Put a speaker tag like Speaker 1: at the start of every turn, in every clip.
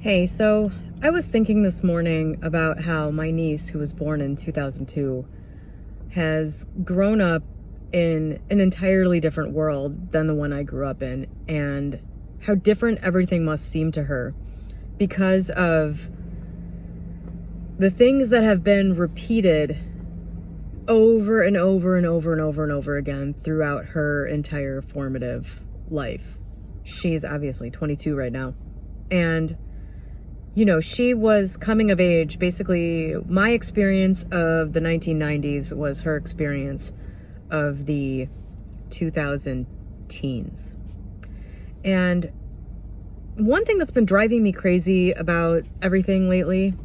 Speaker 1: Hey, so I was thinking this morning about how my niece, who was born in 2002, has grown up in an entirely different world than the one I grew up in, and how different everything must seem to her because of the things that have been repeated over and over and over and over and over again throughout her entire formative life. She's obviously 22 right now. And she was coming of age. Basically, my experience of the 1990s was her experience of the 2000 teens. And one thing that's been driving me crazy about everything lately,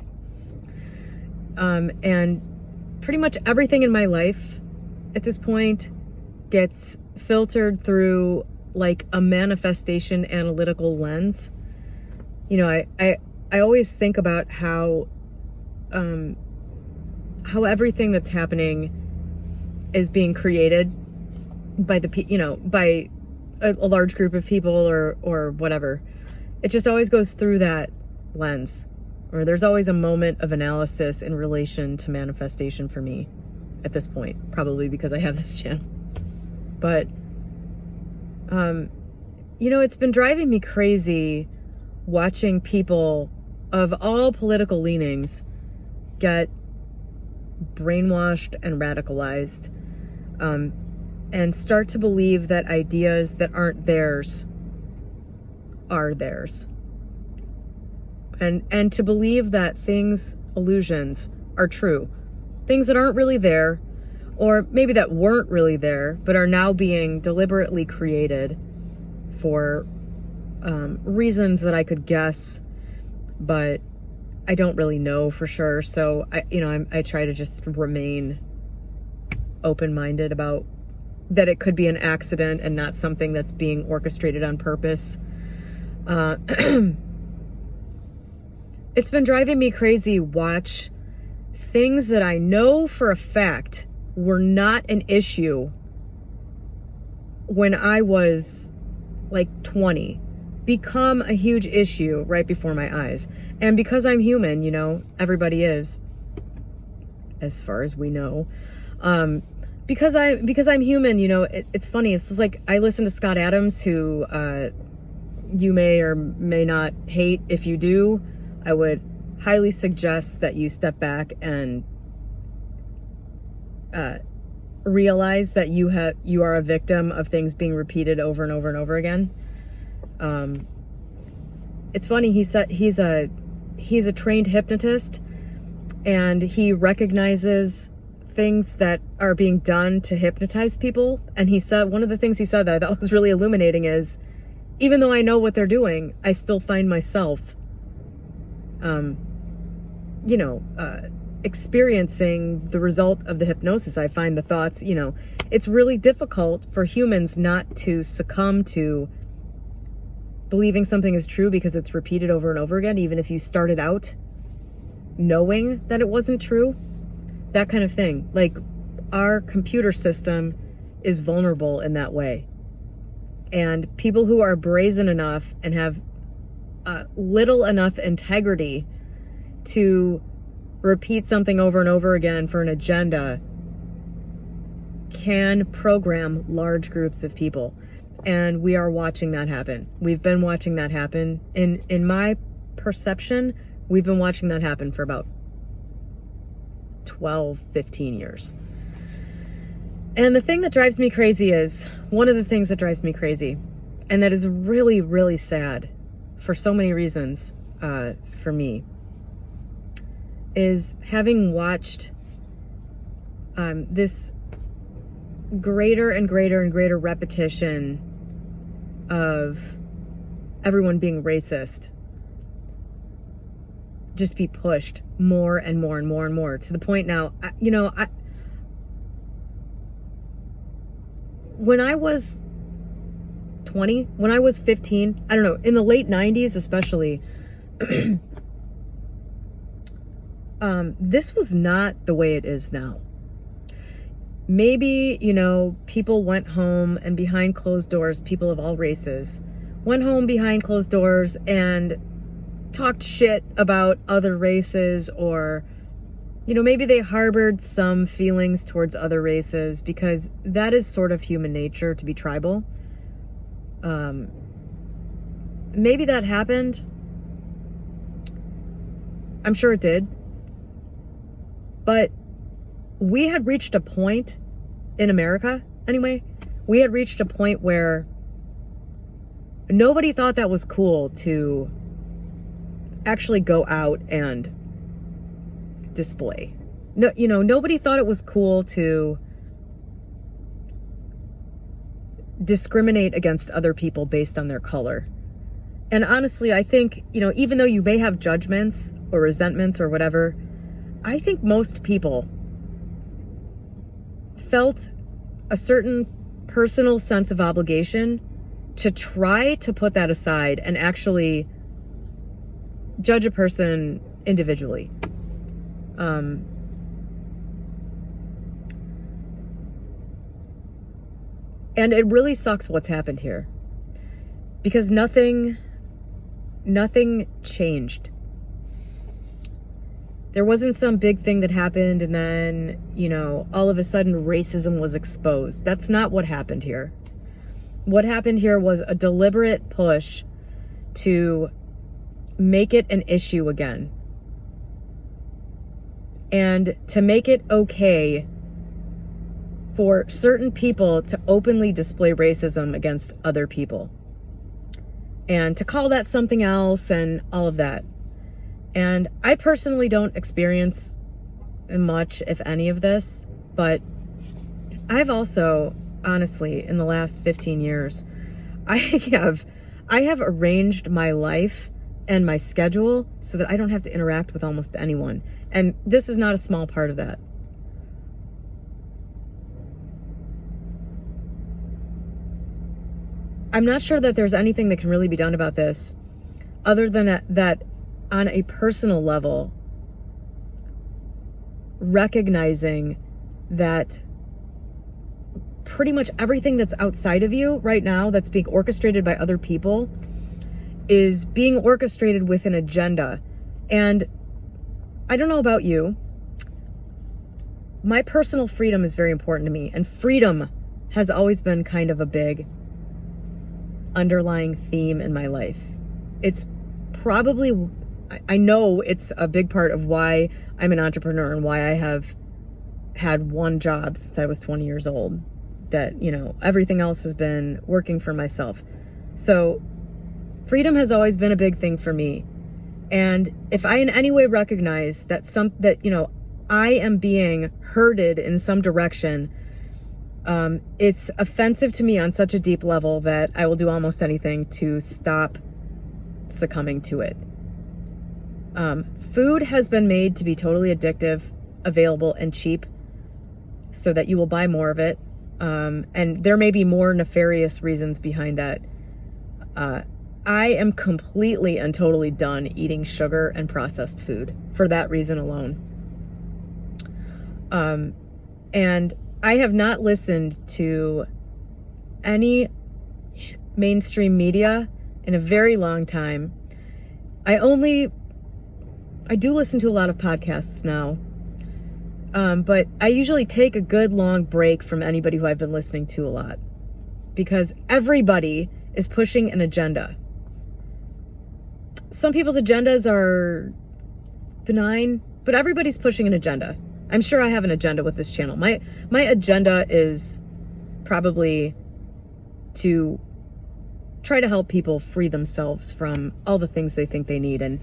Speaker 1: and pretty much everything in my life at this point gets filtered through like a manifestation analytical lens. I always think about how everything that's happening is being created by by a large group of people or whatever. It just always goes through that lens, or there's always a moment of analysis in relation to manifestation for me at this point, probably because I have this channel. But it's been driving me crazy watching people of all political leanings get brainwashed and radicalized, and start to believe that ideas that aren't theirs are theirs. And to believe that illusions are true. Things that aren't really there, or maybe that weren't really there, but are now being deliberately created for reasons that I could guess, but I don't really know for sure. So I try to just remain open-minded about that it could be an accident and not something that's being orchestrated on purpose. It's been driving me crazy. Watch things that I know for a fact were not an issue when I was like 20 become a huge issue right before my eyes. And because I'm human, everybody is, as far as we know. Because I'm human, it's funny. It's just like I listen to Scott Adams, who you may or may not hate. If you do, I would highly suggest that you step back and realize that you are a victim of things being repeated over and over and over again. It's funny. He's a trained hypnotist, and he recognizes things that are being done to hypnotize people. And he said, one of the things he said that I thought was really illuminating is, even though I know what they're doing, I still find myself, experiencing the result of the hypnosis. I find the thoughts, it's really difficult for humans not to succumb to believing something is true because it's repeated over and over again, even if you started out knowing that it wasn't true. That kind of thing. Like, our computer system is vulnerable in that way. And people who are brazen enough and have little enough integrity to repeat something over and over again for an agenda can program large groups of people. And we are watching that happen. We've been watching that happen. In my perception, we've been watching that happen for about 12, 15 years. And the thing that drives me crazy is, one of the things that drives me crazy, and that is really, really sad for so many reasons for me, is having watched this greater and greater and greater repetition of everyone being racist just be pushed more and more and more and more, to the point now, when I was 20, when I was 15, I don't know, in the late 90s especially, this was not the way it is now. Maybe, people went home, and behind closed doors, people of all races went home behind closed doors and talked shit about other races, or, maybe they harbored some feelings towards other races, because that is sort of human nature, to be tribal. Maybe that happened. I'm sure it did. But we had reached a point in America, anyway, we had reached a point where nobody thought that was cool to actually go out and display. No, nobody thought it was cool to discriminate against other people based on their color. And honestly, I think, even though you may have judgments or resentments or whatever, I think most people felt a certain personal sense of obligation to try to put that aside and actually judge a person individually. And it really sucks what's happened here, because nothing changed. There wasn't some big thing that happened and then, all of a sudden racism was exposed. That's not what happened here. What happened here was a deliberate push to make it an issue again. And to make it okay for certain people to openly display racism against other people. And to call that something else and all of that. And I personally don't experience much, if any, of this, but I've also, honestly, in the last 15 years, I have arranged my life and my schedule so that I don't have to interact with almost anyone. And this is not a small part of that. I'm not sure that there's anything that can really be done about this other than that on a personal level, recognizing that pretty much everything that's outside of you right now that's being orchestrated by other people is being orchestrated with an agenda. And I don't know about you, my personal freedom is very important to me, and freedom has always been kind of a big underlying theme in my life. It's probably, I know it's a big part of why I'm an entrepreneur and why I have had one job since I was 20 years old, that, everything else has been working for myself. So freedom has always been a big thing for me. And if I in any way recognize that I am being herded in some direction, it's offensive to me on such a deep level that I will do almost anything to stop succumbing to it. Food has been made to be totally addictive, available, and cheap so that you will buy more of it. And there may be more nefarious reasons behind that. I am completely and totally done eating sugar and processed food for that reason alone. And I have not listened to any mainstream media in a very long time. I do listen to a lot of podcasts now. But I usually take a good long break from anybody who I've been listening to a lot, because everybody is pushing an agenda. Some people's agendas are benign, but everybody's pushing an agenda. I'm sure I have an agenda with this channel. My agenda is probably to try to help people free themselves from all the things they think they need. And,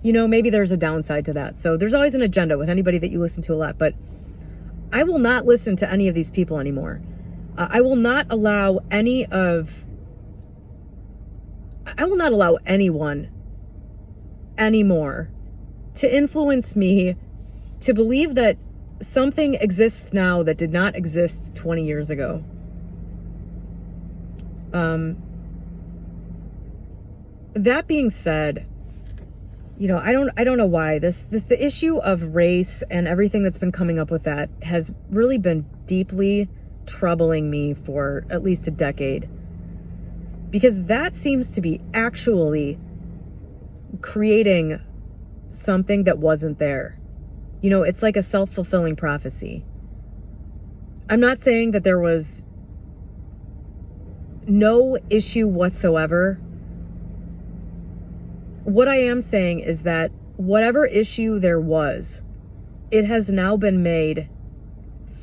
Speaker 1: maybe there's a downside to that. So there's always an agenda with anybody that you listen to a lot. But I will not listen to any of these people anymore. I will not allow anyone anymore to influence me to believe that something exists now that did not exist 20 years ago. That being said, I don't know why the issue of race and everything that's been coming up with that has really been deeply troubling me for at least a decade, because that seems to be actually creating something that wasn't there. You know, it's like a self-fulfilling prophecy. I'm not saying that there was no issue whatsoever. What I am saying is that whatever issue there was, it has now been made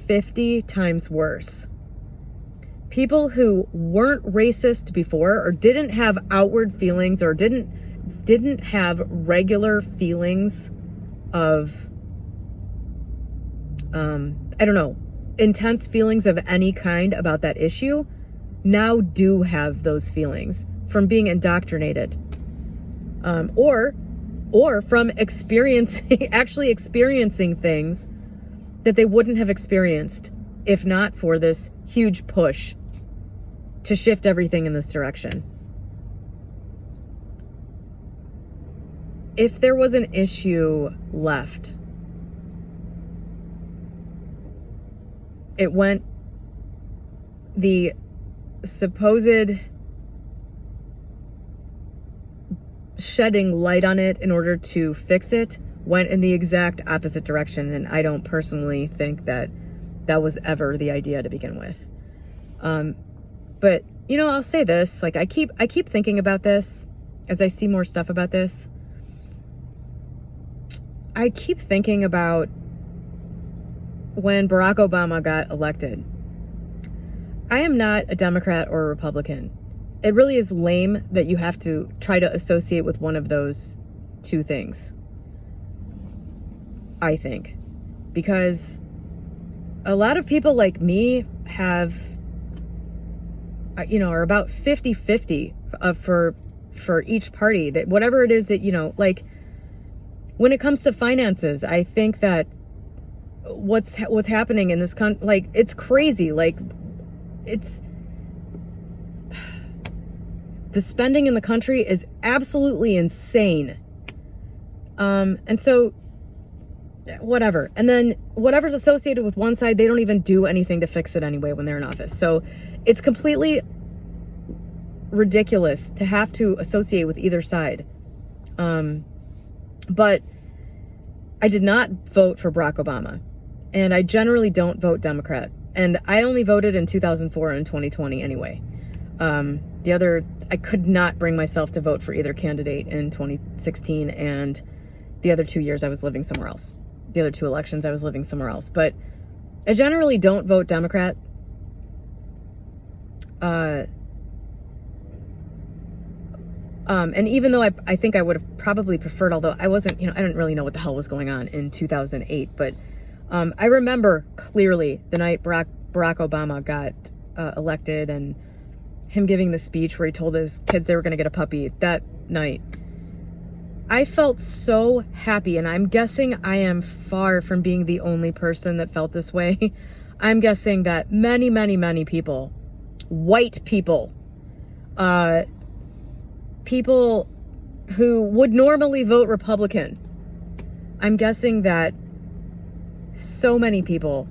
Speaker 1: 50 times worse. People who weren't racist before, or didn't have outward feelings, or didn't have regular feelings of I don't know, intense feelings of any kind about that issue, now do have those feelings from being indoctrinated, or from actually experiencing things that they wouldn't have experienced if not for this huge push to shift everything in this direction. If there was an issue left, it went the supposed shedding light on it in order to fix it went in the exact opposite direction, and I don't personally think that that was ever the idea to begin with. But you know, I'll say this, like I keep thinking about this as I see more stuff about this. I keep thinking about when Barack Obama got elected. I am not a Democrat or a Republican. It really is lame that you have to try to associate with one of those two things, I think. Because a lot of people like me have, you know, are about 50-50 for each party, that whatever it is that, you know, like when it comes to finances, I think that what's happening in this country, like, it's crazy. Like, it's, the spending in the country is absolutely insane. And so whatever. And then whatever's associated with one side, they don't even do anything to fix it anyway when they're in office. So it's completely ridiculous to have to associate with either side. But I did not vote for Barack Obama, and I generally don't vote Democrat. And I only voted in 2004 and 2020 anyway. I could not bring myself to vote for either candidate in 2016, and the other 2 years I was living somewhere else. The other two elections I was living somewhere else. But I generally don't vote Democrat. And even though I think I would have probably preferred, although I wasn't, you know, I didn't really know what the hell was going on in 2008, but I remember clearly the night Barack Obama got elected, and him giving the speech where he told his kids they were going to get a puppy that night. I felt so happy, and I'm guessing I am far from being the only person that felt this way. I'm guessing that many, many, many people, white people, people who would normally vote Republican, I'm guessing that so many people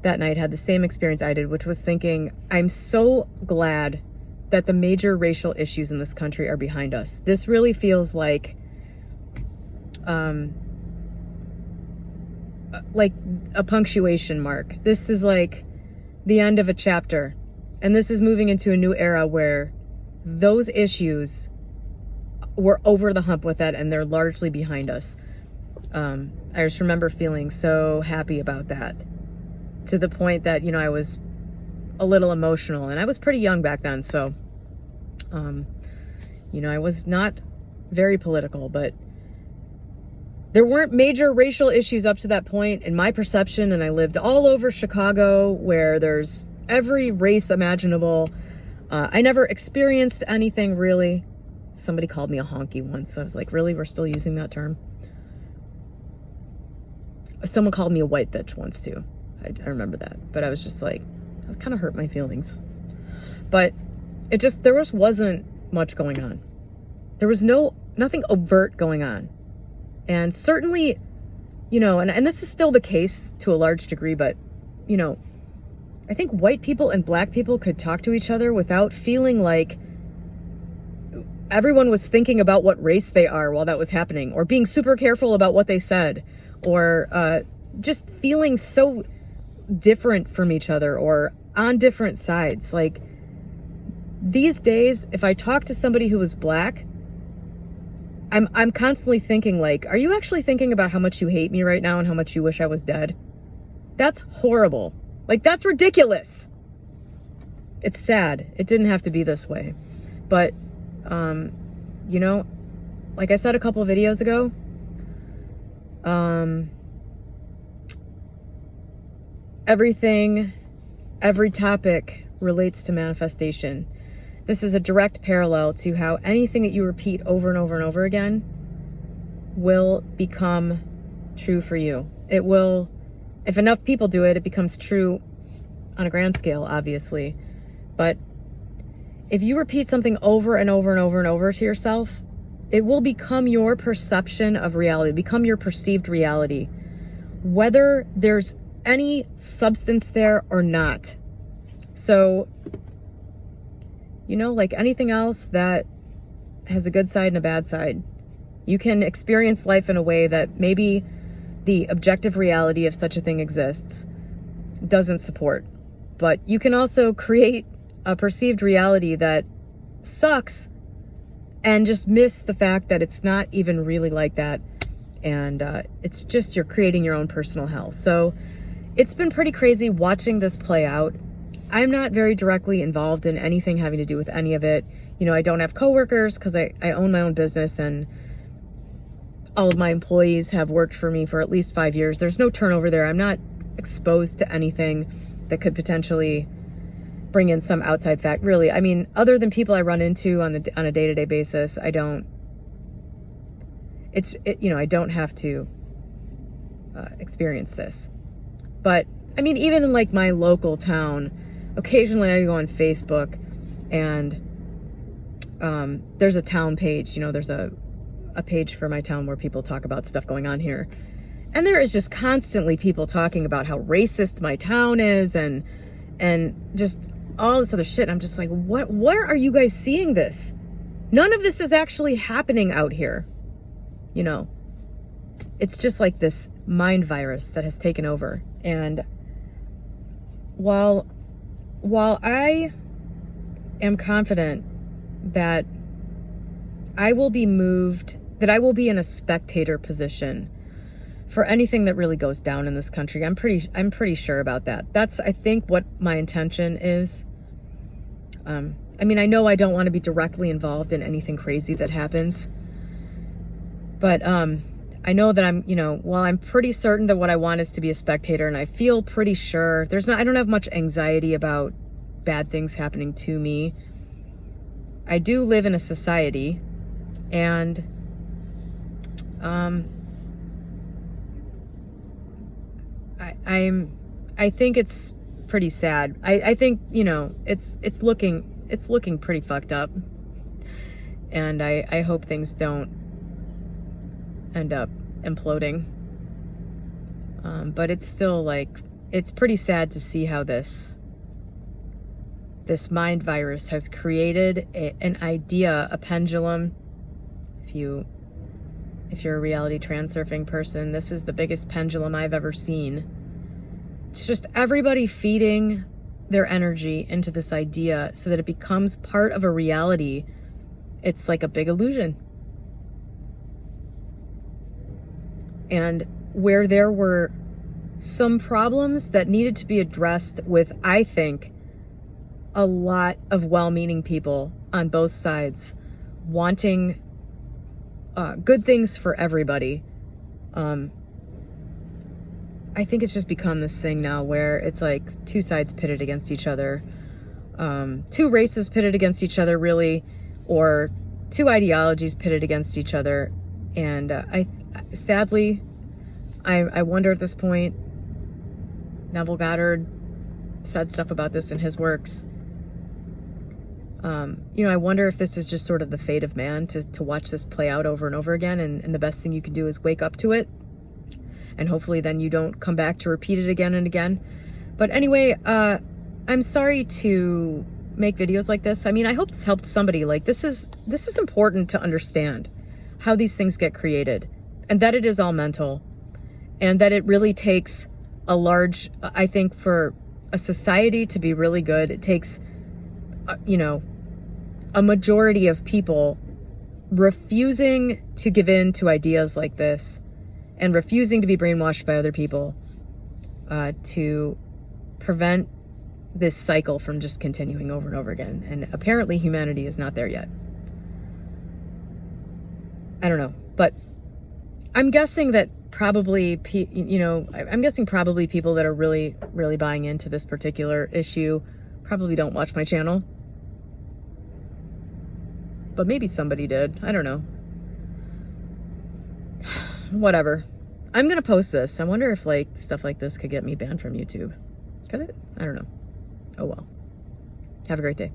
Speaker 1: that night had the same experience I did, which was thinking, I'm so glad that the major racial issues in this country are behind us. This really feels like a punctuation mark. This is like the end of a chapter, and this is moving into a new era where those issues, we're over the hump with that, and they're largely behind us. I just remember feeling so happy about that, to the point that, you know, I was a little emotional, and I was pretty young back then, so you know, I was not very political, but there weren't major racial issues up to that point in my perception, and I lived all over Chicago where there's every race imaginable. I never experienced anything really. Somebody called me a honky once. I was like, really? We're still using that term? Someone called me a white bitch once too. I remember that. But I was just like, that kind of hurt my feelings. But there wasn't much going on. There was nothing overt going on. And certainly, you know, and this is still the case to a large degree, but, you know, I think white people and black people could talk to each other without feeling like everyone was thinking about what race they are while that was happening, or being super careful about what they said, or just feeling so different from each other or on different sides. Like, these days, if I talk to somebody who is black, I'm constantly thinking, like, are you actually thinking about how much you hate me right now and how much you wish I was dead? That's horrible. Like, that's ridiculous. It's sad. It didn't have to be this way. But, you know, like I said a couple of videos ago, every topic relates to manifestation. This is a direct parallel to how anything that you repeat over and over and over again will become true for you. It will, if enough people do it, it becomes true on a grand scale, obviously. But if you repeat something over and over and over and over to yourself, it will become your perception of reality, become your perceived reality, whether there's any substance there or not. So, you know, like anything else that has a good side and a bad side, you can experience life in a way that maybe the objective reality of such a thing exists doesn't support. But you can also create a perceived reality that sucks and just miss the fact that it's not even really like that. And it's just, you're creating your own personal hell. So it's been pretty crazy watching this play out. I'm not very directly involved in anything having to do with any of it. You know, I don't have coworkers because I own my own business, and all of my employees have worked for me for at least 5 years. There's no turnover there. I'm not exposed to anything that could potentially bring in some outside fact, really. I mean, other than people I run into on a day-to-day basis, I don't have to experience this. But I mean, even in like my local town, occasionally I go on Facebook and there's a town page, you know, there's a page for my town where people talk about stuff going on here. And there is just constantly people talking about how racist my town is and just all this other shit. And I'm just like, where are you guys seeing this? None of this is actually happening out here. You know, it's just like this mind virus that has taken over. And while I am confident that I will be moved, that I will be in a spectator position for anything that really goes down in this country, I'm pretty sure about that. That's, I think, what my intention is. I mean, I know I don't want to be directly involved in anything crazy that happens, but I know that while I'm pretty certain that what I want is to be a spectator, and I feel pretty sure I don't have much anxiety about bad things happening to me. I do live in a society, and I think it's pretty sad. I think, you know, it's looking pretty fucked up, and I hope things don't end up imploding. But it's still like, it's pretty sad to see how this mind virus has created an idea, a pendulum. If you're a reality transurfing person, this is the biggest pendulum I've ever seen. It's just everybody feeding their energy into this idea so that it becomes part of a reality. It's like a big illusion. And where there were some problems that needed to be addressed with, I think, a lot of well-meaning people on both sides wanting good things for everybody. I think it's just become this thing now where it's like two sides pitted against each other, two races pitted against each other, really, or two ideologies pitted against each other. And sadly, I wonder at this point, Neville Goddard said stuff about this in his works. I wonder if this is just sort of the fate of man, to watch this play out over and over again, and the best thing you can do is wake up to it, and hopefully then you don't come back to repeat it again and again. But anyway, I'm sorry to make videos like this. I mean, I hope this helped somebody. Like, this is important to understand how these things get created, and that it is all mental, and that it really takes a large, I think, for a society to be really good, it takes, a majority of people refusing to give in to ideas like this and refusing to be brainwashed by other people to prevent this cycle from just continuing over and over again. And apparently humanity is not there yet. I don't know, but I'm guessing that probably, I'm guessing probably people that are really, really buying into this particular issue probably don't watch my channel. But maybe somebody did. I don't know. Whatever. I'm going to post this. I wonder if like stuff like this could get me banned from YouTube. Could it? I don't know. Oh well. Have a great day.